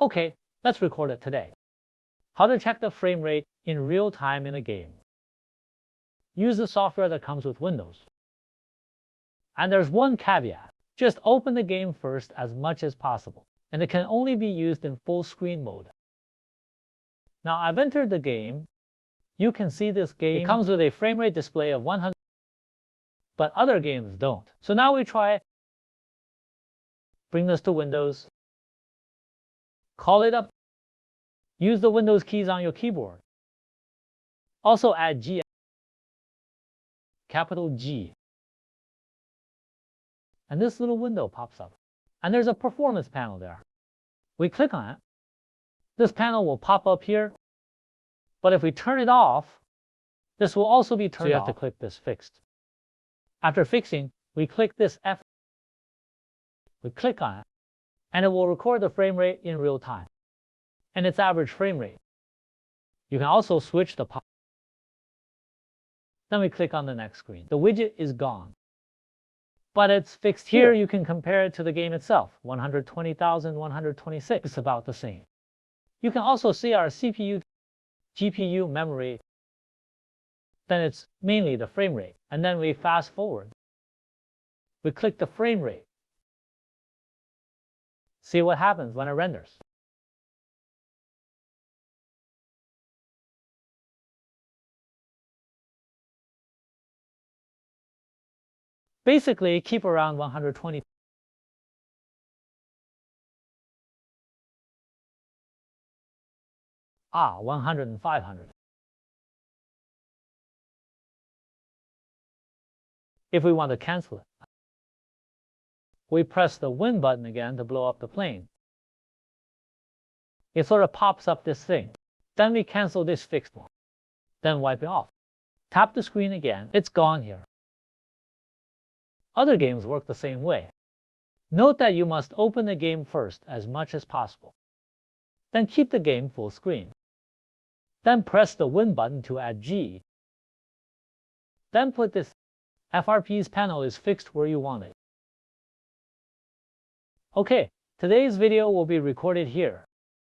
Okay, let's record it today. How to check the frame rate in real time in a game. Use the software that comes with Windows. And there's one caveat. Just open the game first as much as possible, and it can only be used in full screen mode. Now I've entered the game. You can see this game. It comes with a frame rate display of 100, but other games don't. So now we try. Bring this to Windows. Call it up. Use the Windows keys on your keyboard. Also add G, capital G. And this little window pops up. And there's a performance panel there. We click on it. This panel will pop up here. But if we turn it off, this will also be turned off. So you have to click this fixed. After fixing, we click this F. We click on it, and it will record the frame rate in real time and its average frame rate. You can also switch the pop. Then we click on the next screen. The widget is gone, but it's fixed here. You can compare it to the game itself. 120,000, 126. It's about the same. You can also see our CPU, GPU, memory. Then it's mainly the frame rate. And then we fast forward. We click the frame rate. See what happens when it renders. Basically, keep around 120. Ah, 100 and 500. If we want to cancel it, we press the Win button again to blow up the plane. It sort of pops up this thing. Then we cancel this fixed one. Then wipe it off. Tap the screen again. It's gone here. Other games work the same way. Note that you must open the game first as much as possible. Then keep the game full screen. Then press the Win button to add G. Then put this FRP's panel is fixed where you want it. Okay, today's video will be recorded here.